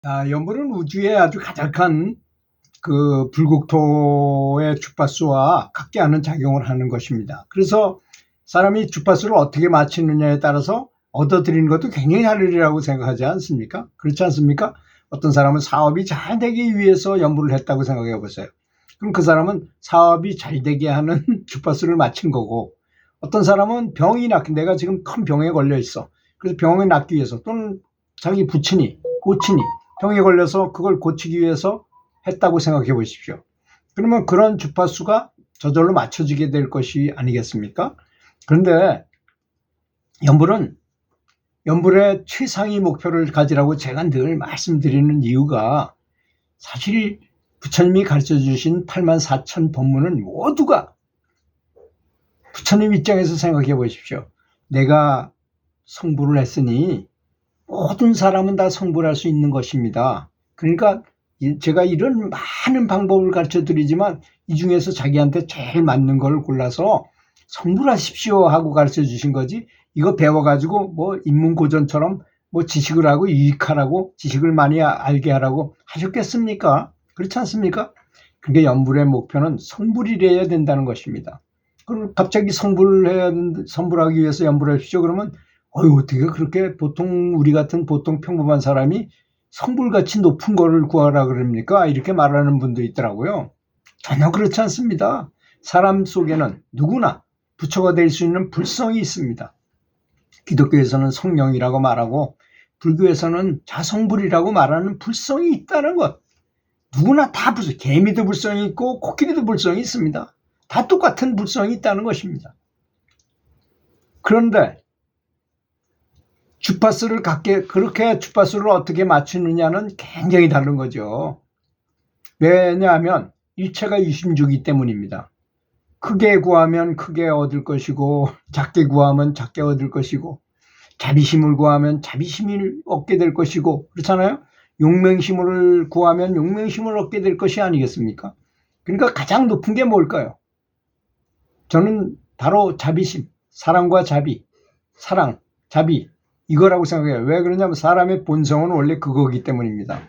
연분은 우주의 아주 가득한 그 불국토의 주파수와 같게 하는 작용을 하는 것입니다. 그래서 사람이 주파수를 어떻게 맞추느냐에 따라서 얻어들이는 것도 굉장히 다르리라고 생각하지 않습니까? 그렇지 않습니까? 어떤 사람은 사업이 잘 되기 위해서 연구를 했다고 생각해 보세요. 그럼 그 사람은 사업이 잘 되게 하는 주파수를 맞춘 거고, 어떤 사람은 병이 낫기, 내가 지금 큰 병에 걸려 있어. 그래서 병이 낫기 위해서, 또는 자기 부친이, 고친이 병에 걸려서 그걸 고치기 위해서 했다고 생각해 보십시오. 그러면 그런 주파수가 저절로 맞춰지게 될 것이 아니겠습니까? 그런데 연불의 최상위 목표를 가지라고 제가 늘 말씀드리는 이유가, 사실 부처님이 가르쳐 주신 84,000 법문은 모두가 부처님 입장에서 생각해 보십시오. 내가 성불을 했으니 모든 사람은 다 성불할 수 있는 것입니다. 그러니까 제가 이런 많은 방법을 가르쳐 드리지만 이 중에서 자기한테 제일 맞는 걸 골라서 성불하십시오 하고 가르쳐 주신 거지, 이거 배워가지고 뭐 인문고전처럼 뭐 지식을 하고 유익하라고, 지식을 많이 알게 하라고 하셨겠습니까? 그렇지 않습니까? 그러니까 연불의 목표는 성불이래야 된다는 것입니다. 그럼 갑자기 성불하기 위해서 연불하십시오 그러면 어떻게 그렇게 보통 우리 같은 보통 평범한 사람이 성불같이 높은 거를 구하라 그럽니까? 이렇게 말하는 분도 있더라고요. 전혀 그렇지 않습니다. 사람 속에는 누구나 부처가 될 수 있는 불성이 있습니다. 기독교에서는 성령이라고 말하고 불교에서는 자성불이라고 말하는 불성이 있다는 것. 누구나 다 불성, 개미도 불성이 있고 코끼리도 불성이 있습니다. 다 똑같은 불성이 있다는 것입니다. 그런데 주파수를 그렇게 주파수를 어떻게 맞추느냐는 굉장히 다른 거죠. 왜냐하면 일체가 유심주기 때문입니다. 크게 구하면 크게 얻을 것이고, 작게 구하면 작게 얻을 것이고, 자비심을 구하면 자비심을 얻게 될 것이고, 그렇잖아요? 용맹심을 구하면 용맹심을 얻게 될 것이 아니겠습니까? 그러니까 가장 높은 게 뭘까요? 저는 바로 자비심, 사랑과 자비, 사랑, 자비, 이거라고 생각해요. 왜 그러냐면 사람의 본성은 원래 그거기 때문입니다.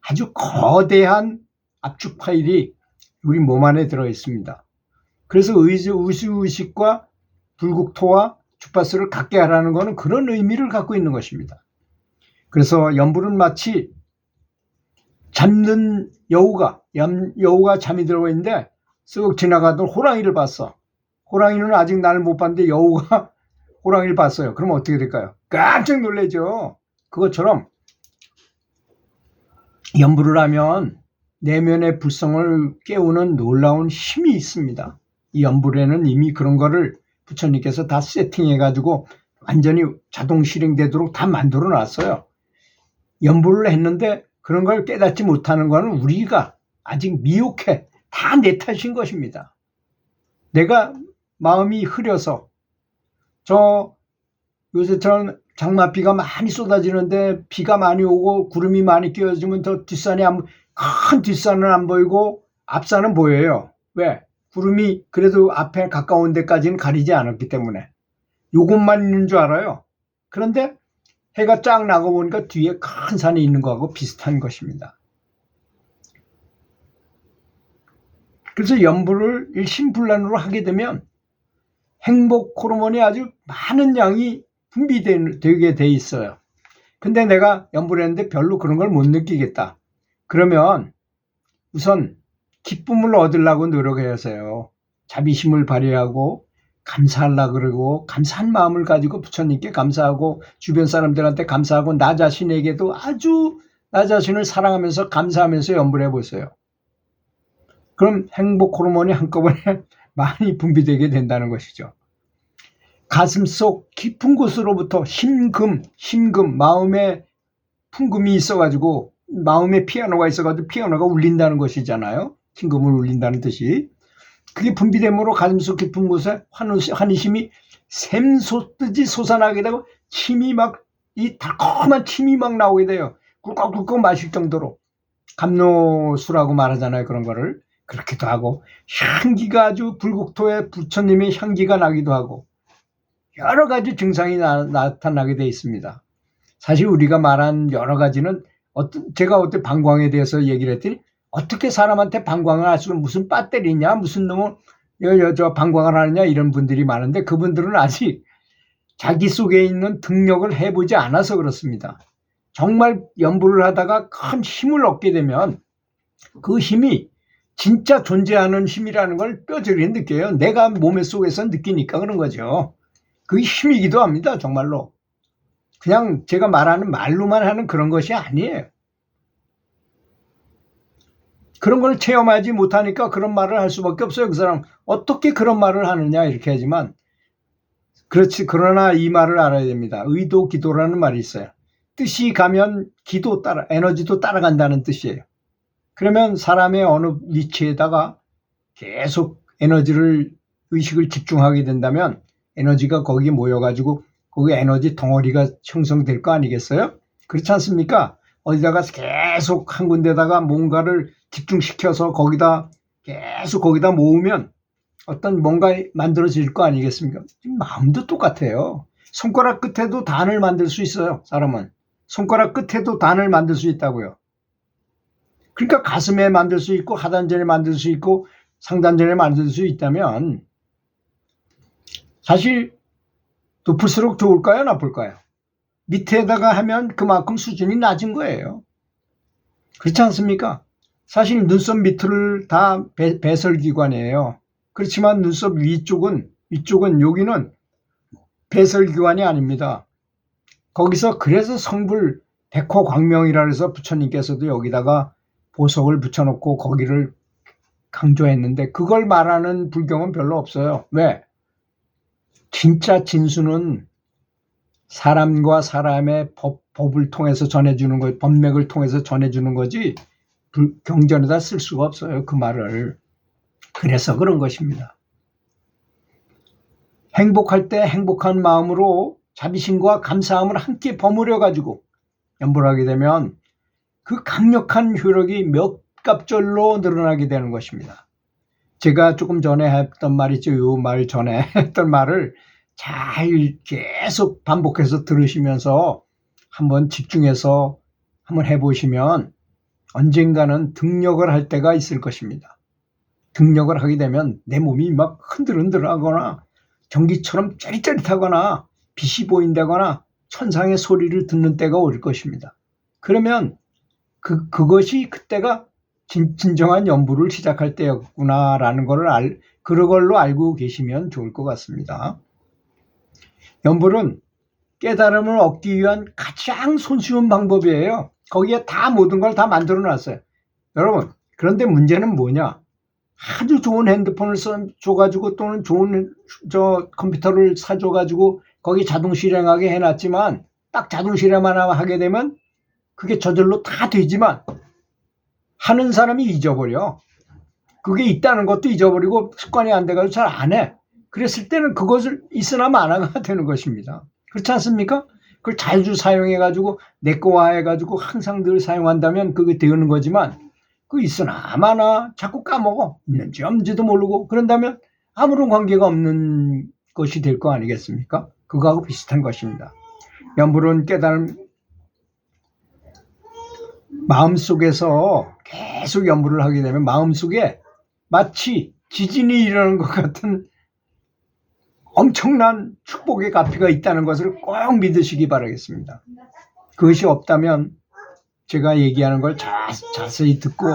아주 거대한 압축 파일이 우리 몸 안에 들어 있습니다. 그래서 우주의식과 불국토와 주파수를 같게 하라는 것은 그런 의미를 갖고 있는 것입니다. 그래서 연불은 마치 잠든 여우가 잠이 들어 있는데 쓱 지나가던 호랑이를 봤어. 호랑이는 아직 나를 못 봤는데 여우가 호랑이를 봤어요. 그럼 어떻게 될까요? 깜짝 놀라죠. 그것처럼 연불을 하면 내면의 불성을 깨우는 놀라운 힘이 있습니다. 이 연불에는 이미 그런 거를 부처님께서 다 세팅해가지고 완전히 자동 실행되도록 다 만들어 놨어요. 연불을 했는데 그런 걸 깨닫지 못하는 거는 우리가 아직 미혹해. 다 내 탓인 것입니다. 내가 마음이 흐려서, 요새처럼 장맛비가 많이 쏟아지는데 비가 많이 오고 구름이 많이 끼어지면 큰 뒷산은 안 보이고 앞산은 보여요. 왜? 구름이 그래도 앞에 가까운 데까지는 가리지 않았기 때문에. 요것만 있는 줄 알아요. 그런데 해가 쫙 나고 보니까 뒤에 큰 산이 있는 거하고 비슷한 것입니다. 그래서 연불을 일심불란으로 하게 되면 행복 호르몬이 아주 많은 양이 분비되게 돼 있어요. 근데 내가 연불을 했는데 별로 그런 걸 못 느끼겠다. 그러면 우선 기쁨을 얻으려고 노력해야해요. 자비심을 발휘하고 감사하려고 그러고, 감사한 마음을 가지고 부처님께 감사하고 주변 사람들한테 감사하고 나 자신에게도 아주 나 자신을 사랑하면서 감사하면서 연불해 보세요. 그럼 행복 호르몬이 한꺼번에 많이 분비되게 된다는 것이죠. 가슴속 깊은 곳으로부터 심금, 마음에 풍금이 있어가지고, 마음에 피아노가 있어가지고 피아노가 울린다는 것이잖아요. 심금을 울린다는 뜻이. 그게 분비됨으로 가슴속 깊은 곳에 환희심이 샘솟듯이 솟아나게 되고, 이 달콤한 침이 막 나오게 돼요. 꿀꺽꿀꺽 마실 정도로. 감노수라고 말하잖아요. 그런 거를. 그렇기도 하고, 향기가 아주 불국토에 부처님의 향기가 나기도 하고, 여러 가지 증상이 나타나게 되어 있습니다. 사실 우리가 말한 여러 가지는 제가 어때 방광에 대해서 얘기를 했더니 어떻게 사람한테 방광을 할 수가 무슨 배터리냐 무슨 놈은 저 방광을 하느냐 이런 분들이 많은데 그분들은 아직 자기 속에 있는 등력을 해보지 않아서 그렇습니다. 정말 연구를 하다가 큰 힘을 얻게 되면 그 힘이 진짜 존재하는 힘이라는 걸 뼈저리게 느껴요. 내가 몸의 속에서 느끼니까 그런 거죠. 그게 힘이기도 합니다. 정말로. 그냥 제가 말하는 말로만 하는 그런 것이 아니에요. 그런 걸 체험하지 못하니까 그런 말을 할 수밖에 없어요. 그 사람 어떻게 그런 말을 하느냐 이렇게 하지만 그렇지. 그러나 이 말을 알아야 됩니다. 의도 기도라는 말이 있어요. 뜻이 가면 기도 따라 에너지도 따라간다는 뜻이에요. 그러면 사람의 어느 위치에다가 계속 의식을 집중하게 된다면 에너지가 거기에 모여가지고 거기 에너지 덩어리가 형성될 거 아니겠어요? 그렇지 않습니까? 어디다가 계속 한 군데다가 뭔가를 집중시켜서 계속 거기다 모으면 어떤 뭔가 만들어질 거 아니겠습니까? 마음도 똑같아요. 손가락 끝에도 단을 만들 수 있어요. 사람은. 손가락 끝에도 단을 만들 수 있다고요. 그러니까 가슴에 만들 수 있고 하단전에 만들 수 있고 상단전에 만들 수 있다면 사실 높을수록 좋을까요? 나쁠까요? 밑에다가 하면 그만큼 수준이 낮은 거예요. 그렇지 않습니까? 사실 눈썹 밑을 다 배설기관이에요. 그렇지만 눈썹 위쪽은 여기는 배설기관이 아닙니다. 거기서 그래서 성불 백호광명이라 해서 부처님께서도 여기다가 보석을 붙여놓고 거기를 강조했는데 그걸 말하는 불경은 별로 없어요. 왜? 진짜 진수는 사람과 사람의 법을 통해서 전해주는 거, 법맥을 통해서 전해주는 거지 경전에다 쓸 수가 없어요. 그 말을. 그래서 그런 것입니다. 행복할 때 행복한 마음으로 자비심과 감사함을 함께 버무려 가지고 연보를 하게 되면 그 강력한 효력이 몇 갑절로 늘어나게 되는 것입니다. 제가 조금 전에 했던 말이죠. 이 말 전에 했던 말을 잘 계속 반복해서 들으시면서 한번 집중해서 한번 해보시면 언젠가는 등력을 할 때가 있을 것입니다. 등력을 하게 되면 내 몸이 막 흔들흔들하거나 전기처럼 짜릿짜릿하거나 빛이 보인다거나 천상의 소리를 듣는 때가 올 것입니다. 그러면 그것이 그때가 진정한 연부를 시작할 때였구나라는 걸 그걸로 알고 계시면 좋을 것 같습니다. 연불은 깨달음을 얻기 위한 가장 손쉬운 방법이에요. 거기에 다 모든 걸 다 만들어 놨어요. 여러분, 그런데 문제는 뭐냐? 아주 좋은 핸드폰을 줘가지고 또는 좋은 컴퓨터를 사줘가지고 거기 자동 실행하게 해놨지만 딱 자동 실행만 하게 되면 그게 저절로 다 되지만 하는 사람이 잊어버려. 그게 있다는 것도 잊어버리고 습관이 안 돼가지고 잘 안 해. 그랬을 때는 그것을 있으나 마나가 되는 것입니다. 그렇지 않습니까? 그걸 자주 사용해가지고 내 거화 해가지고 항상 늘 사용한다면 그게 되는 거지만 그 있으나 마나 자꾸 까먹어. 있는지 없는지도 모르고 그런다면 아무런 관계가 없는 것이 될 거 아니겠습니까? 그거하고 비슷한 것입니다. 연불은 깨달음 마음속에서 계속 연불을 하게 되면 마음속에 마치 지진이 일어나는 것 같은 엄청난 축복의 가피가 있다는 것을 꼭 믿으시기 바라겠습니다. 그것이 없다면 제가 얘기하는 걸 자세히 듣고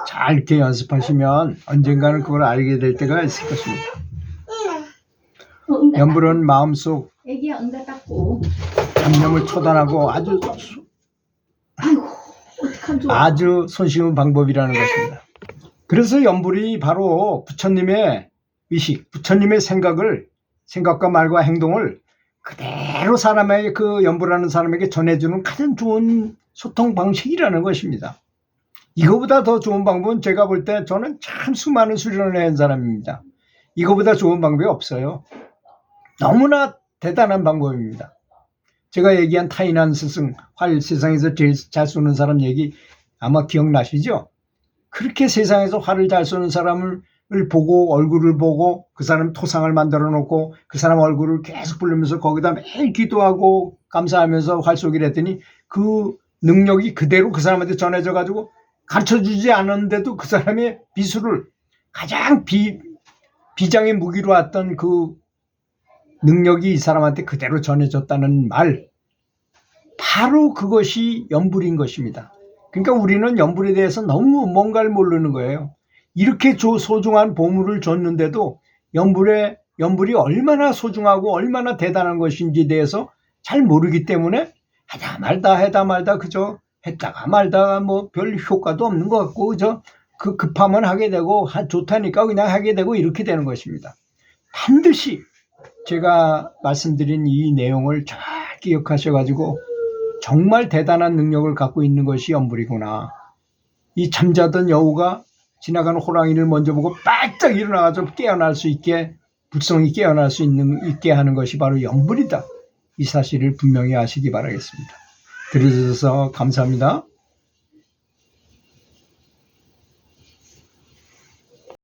잘 이렇게 연습하시면 언젠가는 그걸 알게 될 때가 있을 것입니다. 연불은 마음속 잡념을 초단하고 아주 손쉬운 방법이라는 것입니다. 그래서 연불이 바로 부처님의 의식, 부처님의 생각과 말과 행동을 그대로 사람에게 그 연불하는 사람에게 전해주는 가장 좋은 소통 방식이라는 것입니다. 이거보다 더 좋은 방법은 제가 볼 때 저는 참 수많은 수련을 한 사람입니다. 이거보다 좋은 방법이 없어요. 너무나 대단한 방법입니다. 제가 얘기한 타인한 스승, 활 세상에서 제일 잘 쏘는 사람 얘기 아마 기억나시죠? 그렇게 세상에서 활을 잘 쏘는 사람을 보고 얼굴을 보고 그 사람 토상을 만들어 놓고 그 사람 얼굴을 계속 부르면서 거기다 매일 기도하고 감사하면서 활 쏘기를 했더니 그 능력이 그대로 그 사람한테 전해져 가지고 가르쳐주지 않았는데도 그 사람의 비수를 가장 비장의 무기로 왔던 그 능력이 이 사람한테 그대로 전해졌다는 말, 바로 그것이 연불인 것입니다. 그러니까 우리는 연불에 대해서 너무 뭔가를 모르는 거예요. 이렇게 소중한 보물을 줬는데도 연불이 얼마나 소중하고 얼마나 대단한 것인지에 대해서 잘 모르기 때문에 하다 말다 그저 했다가 말다가 뭐 별 효과도 없는 것 같고 그저 그 급하면 하게 되고 좋다니까 그냥 하게 되고 이렇게 되는 것입니다. 반드시 제가 말씀드린 이 내용을 잘 기억하셔가지고 정말 대단한 능력을 갖고 있는 것이 연불이구나. 이 잠자던 여우가 지나가는 호랑이를 먼저 보고 바짝 일어나서 깨어날 수 있게, 불성이 깨어날 수 있게 하는 것이 바로 연불이다. 이 사실을 분명히 아시기 바라겠습니다. 들어주셔서 감사합니다.